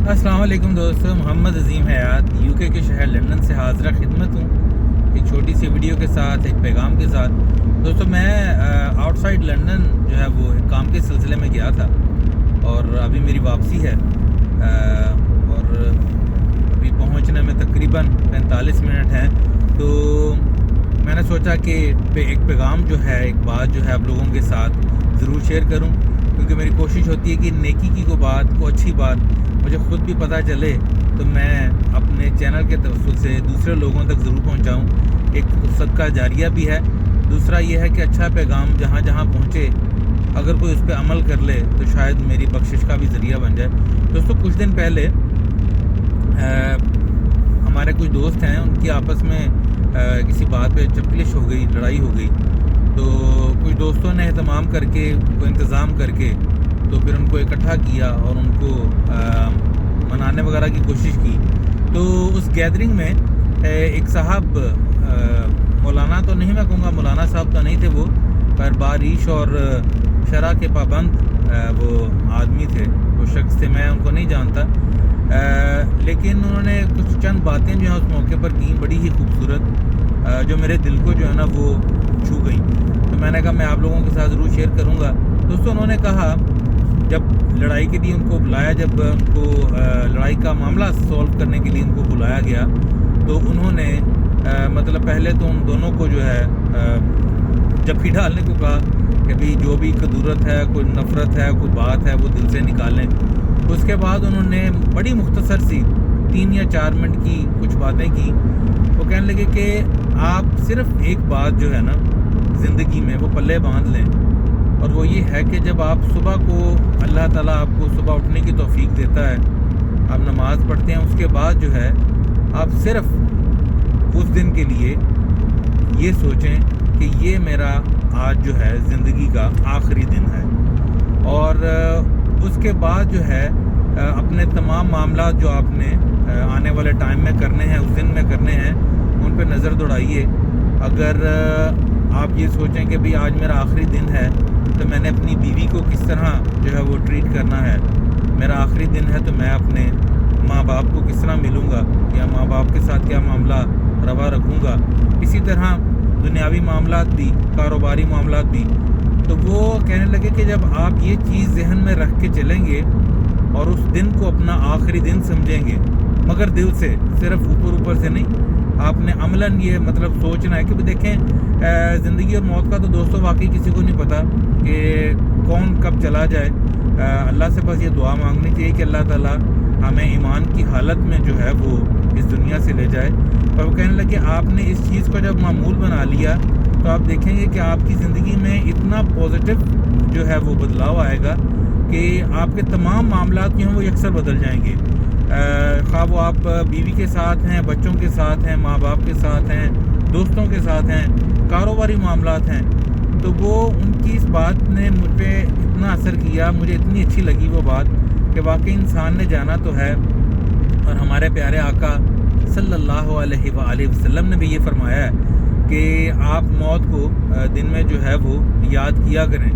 السلام علیکم دوستو، محمد عظیم حیات UK کے شہر لندن سے حاضرہ خدمت ہوں ایک چھوٹی سی ویڈیو کے ساتھ، ایک پیغام کے ساتھ۔ دوستو میں آؤٹ سائڈ لندن جو ہے وہ ایک کام کے سلسلے میں گیا تھا اور ابھی میری واپسی ہے اور ابھی پہنچنے میں تقریباً 45 منٹ ہیں۔ تو میں نے سوچا کہ ایک پیغام جو ہے، ایک بات جو ہے آپ لوگوں کے ساتھ ضرور شیئر کروں، کیونکہ میری کوشش ہوتی ہے کہ نیکی کی کوئی بات، کوئی اچھی بات مجھے خود بھی پتہ چلے تو میں اپنے چینل کے توسط سے دوسرے لوگوں تک ضرور پہنچاؤں۔ ایک صدقہ جاریہ بھی ہے، دوسرا یہ ہے کہ اچھا پیغام جہاں جہاں پہنچے اگر کوئی اس پہ عمل کر لے تو شاید میری بخشش کا بھی ذریعہ بن جائے۔ دوستو کچھ دن پہلے ہمارے کچھ دوست ہیں، ان کی آپس میں کسی بات پہ چپکلش ہو گئی، لڑائی ہو گئی، تو کچھ دوستوں نے اہتمام کر کے، کوئی انتظام کر کے تو پھر ان کو اکٹھا کیا اور ان کو منانے وغیرہ کی کوشش کی۔ تو اس گیدرنگ میں ایک صاحب، مولانا تو نہیں میں کہوں گا، مولانا صاحب تو نہیں تھے وہ، پر باریش اور شرع کے پابند وہ آدمی تھے، وہ شخص تھے، میں ان کو نہیں جانتا، لیکن انہوں نے کچھ چند باتیں جو ہیں اس موقع پر کی، بڑی ہی خوبصورت، جو میرے دل کو جو ہے نا وہ چھو گئی۔ تو میں نے کہا میں آپ لوگوں کے ساتھ ضرور شیئر کروں گا۔ دوستوں انہوں نے کہا، جب لڑائی کے لیے ان کو بلایا، جب ان کو لڑائی کا معاملہ سولو کرنے کے لیے ان کو بلایا گیا، تو انہوں نے مطلب پہلے تو ان دونوں کو جو ہے جپھی ڈالنے کو کہا کہ بھی جو بھی کدورت ہے، کوئی نفرت ہے، کوئی بات ہے، وہ دل سے نکالیں۔ اس کے بعد انہوں نے بڑی مختصر سی 3 یا 4 منٹ کی کچھ باتیں کی۔ وہ کہنے لگے کہ آپ صرف ایک بات جو ہے نا زندگی میں وہ پلے باندھ لیں، اور وہ یہ ہے کہ جب آپ صبح کو، اللہ تعالیٰ آپ کو صبح اٹھنے کی توفیق دیتا ہے، آپ نماز پڑھتے ہیں، اس کے بعد جو ہے آپ صرف اس دن کے لیے یہ سوچیں کہ یہ میرا آج جو ہے زندگی کا آخری دن ہے، اور اس کے بعد جو ہے اپنے تمام معاملات جو آپ نے آنے والے ٹائم میں کرنے ہیں، اس دن میں کرنے ہیں، ان پہ نظر دوڑائیے۔ اگر آپ یہ سوچیں کہ بھی آج میرا آخری دن ہے تو میں نے اپنی بیوی کو کس طرح جو ہے وہ ٹریٹ کرنا ہے، میرا آخری دن ہے تو میں اپنے ماں باپ کو کس طرح ملوں گا، یا ماں باپ کے ساتھ کیا معاملہ روا رکھوں گا، اسی طرح دنیاوی معاملات بھی، کاروباری معاملات بھی۔ تو وہ کہنے لگے کہ جب آپ یہ چیز ذہن میں رکھ کے چلیں گے اور اس دن کو اپنا آخری دن سمجھیں گے، مگر دل سے، صرف اوپر سے نہیں، آپ نے عملاً یہ مطلب سوچنا ہے کہ دیکھیں زندگی اور موت کا تو دوستوں واقعی کسی کو نہیں پتہ کہ کون کب چلا جائے۔ اللہ سے بس یہ دعا مانگنی چاہیے کہ اللہ تعالیٰ ہمیں ایمان کی حالت میں جو ہے وہ اس دنیا سے لے جائے۔ اور وہ کہنے لگے آپ نے اس چیز کو جب معمول بنا لیا تو آپ دیکھیں گے کہ آپ کی زندگی میں اتنا پازیٹیو جو ہے وہ بدلاؤ آئے گا کہ آپ کے تمام معاملات جو ہیں وہ یکسر بدل جائیں گے، خواہ وہ آپ بیوی کے ساتھ ہیں، بچوں کے ساتھ ہیں، ماں باپ کے ساتھ ہیں، دوستوں کے ساتھ ہیں، کاروباری معاملات ہیں۔ تو وہ ان کی اس بات نے مجھ پہ اتنا اثر کیا، مجھے اتنی اچھی لگی وہ بات کہ واقعی انسان نے جانا تو ہے، اور ہمارے پیارے آقا صلی اللہ علیہ وآلہ وسلم نے بھی یہ فرمایا ہے کہ آپ موت کو دن میں جو ہے وہ یاد کیا کریں۔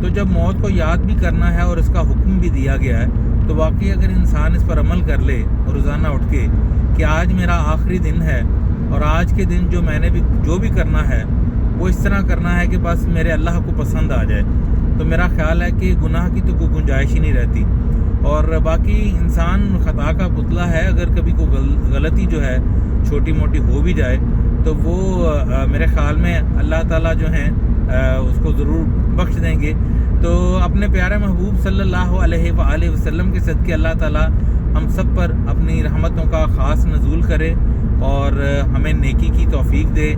تو جب موت کو یاد بھی کرنا ہے اور اس کا حکم بھی دیا گیا ہے، تو واقعی اگر انسان اس پر عمل کر لے روزانہ اٹھ کے کہ آج میرا آخری دن ہے، اور آج کے دن جو میں نے بھی جو بھی کرنا ہے وہ اس طرح کرنا ہے کہ بس میرے اللہ کو پسند آ جائے، تو میرا خیال ہے کہ گناہ کی تو کوئی گنجائش ہی نہیں رہتی۔ اور باقی انسان خطا کا پتلا ہے، اگر کبھی کوئی غلطی جو ہے چھوٹی موٹی ہو بھی جائے تو وہ میرے خیال میں اللہ تعالیٰ جو ہیں اس کو ضرور بخش دیں گے۔ تو اپنے پیارے محبوب صلی اللہ علیہ وآلہ وسلم کے صدقے اللہ تعالیٰ ہم سب پر اپنی رحمتوں کا خاص نزول کرے اور ہمیں نیکی کی توفیق دے۔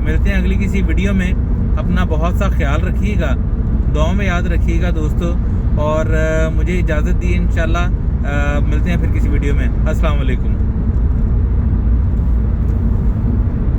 ملتے ہیں اگلی کسی ویڈیو میں، اپنا بہت سا خیال رکھیے گا، دعاؤں میں یاد رکھیے گا دوستو، اور مجھے اجازت دی، انشاءاللہ ملتے ہیں پھر کسی ویڈیو میں۔ السلام علیکم۔